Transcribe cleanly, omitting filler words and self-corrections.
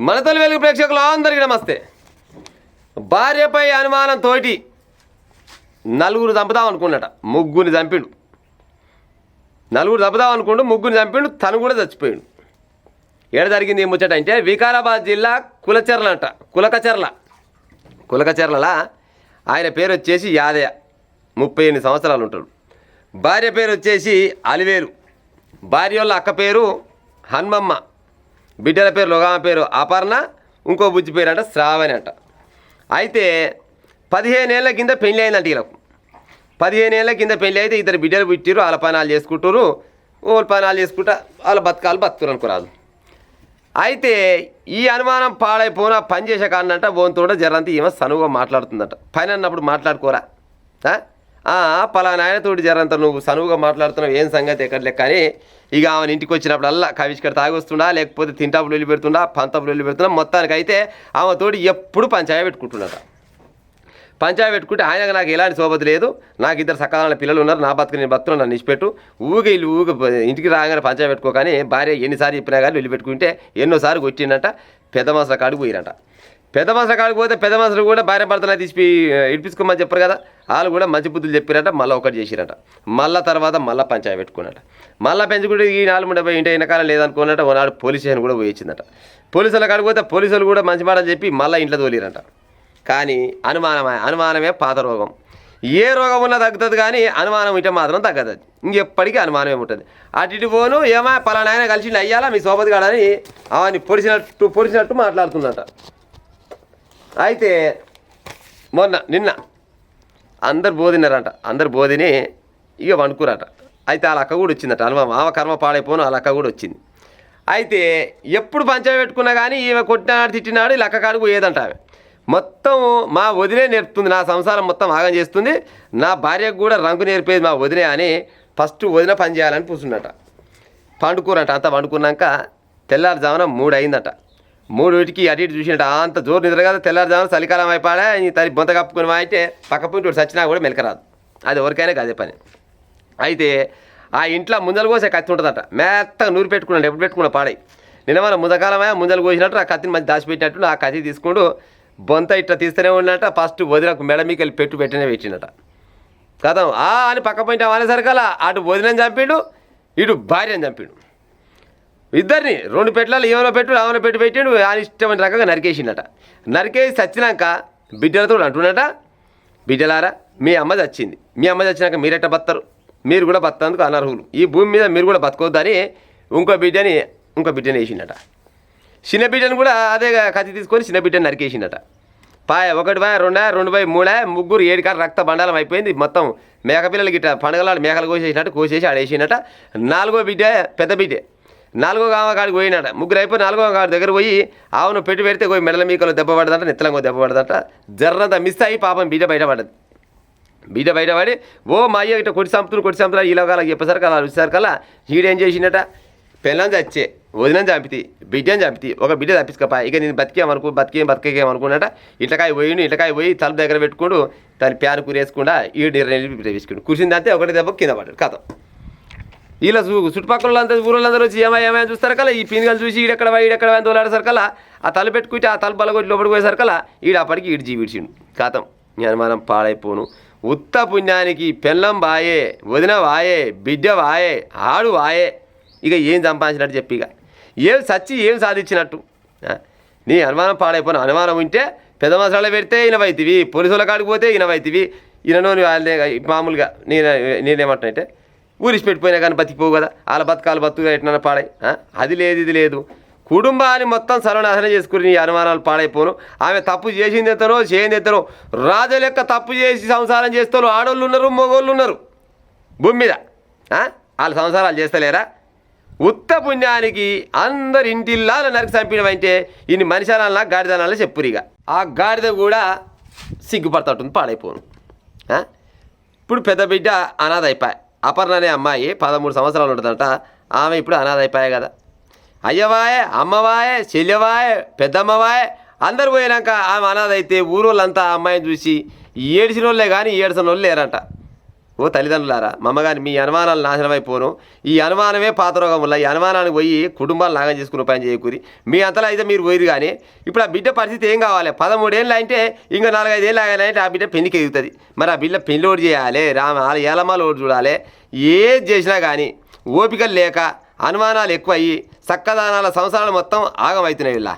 మన తొలి వెలుగు ప్రేక్షకులు అందరికీ నమస్తే. భార్యపై అనుమానంతో నలుగురు చంపుదాం అనుకున్నట, ముగ్గురిని చంపిండు. నలుగురు చంపుదాం అనుకుంటూ ముగ్గురిని చంపిండు, తను కూడా చచ్చిపోయాడు. ఏడ జరిగింది ముచ్చట అంటే వికారాబాద్ జిల్లా కులకచర్ల ఆయన పేరు వచ్చేసి యాదయ్య, 38 సంవత్సరాలు ఉంటాడు. భార్య పేరు వచ్చేసి అలివేలు, భార్య వాళ్ళ అక్క పేరు హన్మమ్మ, బిడ్డల పేరు లోగామ పేరు అపర్ణ, ఇంకో బుజ్జి పేరు అంట శ్రావణి అంట. అయితే 15 ఏళ్ళ కింద పెళ్ళి అయిందంట వీళ్ళకు. 15 ఏళ్ళ కింద పెళ్ళి అయితే ఇద్దరు బిడ్డలు పుట్టిరు, వాళ్ళ పనాలు చేసుకుంటారు, వాళ్ళ పనాలు చేసుకుంటా వాళ్ళ బతుకురు అనుకోరాదు. అయితే ఈ అనుమానం పాడైపోయిన పని చేసే కారణంట బోన్తోడ జరంతా ఏమో సనువుగా మాట్లాడుతుందట. పని అన్నప్పుడు మాట్లాడుకోరా, పలానా ఆయనతోటి జరంతా నువ్వు సనువుగా మాట్లాడుతున్నావు, ఏం సంగతి ఎక్కడ లెక్క అని ఇక ఆమె ఇంటికి వచ్చినప్పుడల్లా కవిష్కర్ తాగి వస్తుండా, లేకపోతే తింటాపులు వెళ్ళి పెడుతుండా, పంతపులు వెళ్ళి పెడుతున్నా. మొత్తానికైతే ఆమెతోటి ఎప్పుడు పంచాయ పెట్టుకుంటున్నట. పంచాయ పెట్టుకుంటే ఆయనకు నాకు ఎలాంటి సోబతి లేదు, నాకు ఇద్దరు సకాలంలో పిల్లలు ఉన్నారు, నా బతుకు నేను బతుకున్నా, నన్ను ఇచ్చిపెట్టు, ఊగే ఇంటికి రాగానే పంచాయ పెట్టుకోగానే భార్య ఎన్నిసార్లు చెప్పినా కానీ వెళ్ళి పెట్టుకుంటే ఎన్నోసార్లు కొట్టిండట. పెద్ద మనుషుల కాడికి పోయినట. పెద్ద మనుషుల కాడికి పోతే పెద్ద మనుషులు కూడా భార్య భర్తలు తీసి ఇడిపించుకోమని చెప్పారు కదా, వాళ్ళు కూడా మంచి బుద్ధులు చెప్పారట. మళ్ళీ ఒకటి చేసిరట. మళ్ళీ తర్వాత మళ్ళీ పంచాయ పెట్టుకున్నట. మళ్ళీ పెంచుకుంటే ఈ 4 ఇంటి వెనకాలం లేదనుకున్నట. ఒకనాడు పోలీస్ స్టేషన్ కూడా పోయించిందట. పోలీసుల కాడికి పోతే పోలీసులు కూడా మంచి మాటలు చెప్పి మళ్ళీ ఇంట్లో తోలిరంట. కానీ అనుమానమే పాత రోగం. ఏ రోగం ఉన్నా తగ్గుతుంది కానీ అనుమానం ఇట మాత్రం తగ్గదు. ఇంకెప్పటికీ అనుమానమే ఉంటుంది. అటు ఇటు పోను ఏమో పలానాయన కలిసి అయ్యాలా మీ సోపతి కాడని అవన్నీ పొడిచినట్టు మాట్లాడుతుందట. అయితే నిన్న అందరు బోధినారంట. అందరు బోధిని ఇక వండుకురట. అయితే వాళ్ళ అక్క కూడా వచ్చిందట. ఆమె కర్మ పాడైపోను వాళ్ళ అక్క కూడా వచ్చింది. అయితే ఎప్పుడు పంచాయతీ పెట్టుకున్నా కానీ ఈమె కొట్టినాడు తిట్టినాడు వీళ్ళ అక్క కాడికి పోయేదంట. ఆమె మొత్తం మా వదినే నేర్పుతుంది, నా సంసారం మొత్తం ఆగం చేస్తుంది, నా భార్యకు కూడా రంగు నేర్పేది మా వదినే అని ఫస్ట్ వదిన పని చేయాలని కూర్చున్నట. పండుకురట. అంతా వండుకున్నాక తెల్లారుజామున 3 అయిందట. 3కి అటు ఇటు చూసినట్ట. అంత జోరు నిద్ర కదా. తెల్లారుజామున చలికాలం అయిపోయా తరి బొంత కప్పుకొని అయితే పక్క పోయి చచ్చినా కూడా మెలకరాదు. అది ఎవరికైనా అదే పని. అయితే ఆ ఇంట్లో ముందలు కోసే కత్తి ఉంటుందట. మెత్తగా నూరు పెట్టుకున్నాడు. ఎప్పుడు పెట్టుకున్నా పాడై నిన్న మన ముందకాలమే ముందలు కోసినట్టు ఆ కత్తిని మంచి దాచిపెట్టినట్టు ఆ కత్తి తీసుకుంటూ బొంత ఇట్లా తీస్తూనే ఉన్నట. ఫస్ట్ వదినకు మెడ మీకు వెళ్ళి పెట్టినే పెట్టినట. కథం అని పక్క పోయింటే అనేసరికల అటు వదినని చంపిండు, ఇటు భార్యని చంపిండు. ఇద్దరిని 2 పెట్టాలు ఏమైనా ఆమెలో పెట్టిండు. ఆయన ఇష్టమైన రకంగా నరికేసిండట. నరికేసి చచ్చినాక బిడ్డలతో అంటున్నట, బిడ్డలారా మీ అమ్మ చచ్చింది, మీ అమ్మ చచ్చినాక మీరెట్ట బతరు, మీరు కూడా బతందుకు అనర్హులు, ఈ భూమి మీద మీరు కూడా బతకొద్దని ఇంకో బిడ్డని వేసిండట. చిన్న బిడ్డను కూడా అదే కత్తి తీసుకొని చిన్న బిడ్డని నరికేసిండట. 1 బాయ్ 2 బాయ్ 2 బాయ్ 3 ముగ్గురు 7 కాడ రక్త బండాలం అయిపోయింది. మొత్తం మేకపిల్లలు గిట్ట పండగలాడు మేకలు కోసేసి ఆడేసిండట. 4వ బిడ్డ పెద్ద బిడ్డే 4వ కాడికి పోయినట. ముగ్గురు అయిపోయి 4వ కాడి దగ్గర పోయి ఆవును పెడితే పోయి మెడల మీకలో దెబ్బ పడదంట, నెత్తలంగో దెబ్బ పడదంట. జర్రంతా మిస్ అయ్యి పాపం బిడ్డ బయటపడ్డది. బిడ్డ బయటపడి మా అయ్య ఇట్లా కొట్టి చంపుతున్నా ఇలాగలా చెప్పేసరికల్లా వచ్చేసరికల్లా ఈడేం చేసిండట, పిల్లని చచ్చే వదినని చంపితే బిడ్డని చంపితే ఒక బిడ్డ తప్పించుకోపా, ఇక నేను బతికేమనుకున్నట. ఇట్లకాయ పోయి తలుపు దగ్గర పెట్టుకుంటూ దాని ప్యాన్ కూరేసుకుండా వేసుకుంటూ కూర్చుంది. అంతే ఒకటి దెబ్బ కింద పడ్డాడు. కథ ఇలా చుట్టుపక్కల ఊళ్ళందరూ వచ్చి ఏమైనా చూస్తారు కల్లా ఈ పీనుగలు చూసి ఈడెక్కడ తోలాడేసరికల్లా ఆ తలుపు పెట్టుకుంటే ఆ తలుపు బలగొట్టి లోపలికి పోయేసరికల్లా అప్పటికి జీవిడ్చిండు. కథం మనం పాడైపోను. ఉత్త పుణ్యానికి పెళ్ళం వాయే, వదిన వాయే, బిడ్డ వాయే, ఆడు వాయే, ఇక ఏం సంపాదించినట్టు చెప్పి ఇక ఏం సచ్చి ఏం సాధించినట్టు. నీ అనుమానం పాడైపోయిన అనుమానం ఉంటే పెద్ద మసాలా పెడితే ఇనవైతివి, పోలీసుల కాడికి పోతే ఇనవైతివి. ఇననోని వాళ్ళే మామూలుగా నేనేమంటానంటే ఊరిసి పెట్టిపోయినా కానీ బతికిపోవు కదా, వాళ్ళ బతుకుగా ఎట్లా పాడాయి. అది లేదు ఇది లేదు, కుటుంబాన్ని మొత్తం సర్వనాశనం చేసుకుని నీ అనుమానాలు పాడైపోను. ఆమె తప్పు చేసింది ఎంతనో చేయింది ఎంతనో, రాజు లెక్క తప్పు చేసి సంసారం చేస్తాను ఆడోళ్ళు ఉన్నారు, మగోళ్ళు ఉన్నారు భూమి మీద. వాళ్ళ సంసారాలు చేస్తలేరా? ఉత్త పుణ్యానికి అందరి ఇంటిల్లా నరికి చంపినవంటే ఇన్ని మనిషాలన్నా గాడిదనాలని చెప్పురిగా. ఆ గాడిద కూడా సిగ్గుపడుతుంటుంది, పాడైపోను. ఇప్పుడు పెద్ద బిడ్డ అనాథ అయిపోయి, అపర్ణ అనే అమ్మాయి 13 సంవత్సరాలు ఉంటుందంట. ఆమె ఇప్పుడు అనాథ అయిపోయాయి కదా. అయ్యవాయే, అమ్మవాయే, చెల్లెవాయే, పెద్దమ్మవాయే అందరు పోయినాక ఆమె అనాథ అయితే ఊరోళ్ళంతా ఆ అమ్మాయిని చూసి ఏడిసిన వాళ్ళే కానీ ఏడ్చిన వాళ్ళు లేరంట. ఓ తల్లిదండ్రులారా మమ్మగాని మీ అనుమానాలు నాశనమైపోను. ఈ అనుమానమే పాతరోగం వల్ల ఈ అనుమానానికి పోయి కుటుంబాలు నాగం చేసుకునే పని చేయకూరి. మీ అంతలో అయితే మీరు పోయిరు. కానీ ఇప్పుడు ఆ బిడ్డ పరిస్థితి ఏం కావాలి? 13 ఏళ్ళు అంటే ఇంకా 4-5 ఏళ్ళు ఆగాలంటే ఆ బిడ్డ పెళ్లికి ఎదుగుతుంది. మరి ఆ బిడ్డ పెళ్లి ఓడి చేయాలి, ఏలమాలు ఓడి చూడాలి. ఏది చేసినా కానీ ఓపికలు లేక అనుమానాలు ఎక్కువ అయ్యి చక్కదానాల సంవత్సరాలు మొత్తం ఆగమవుతున్నాయి ఇలా.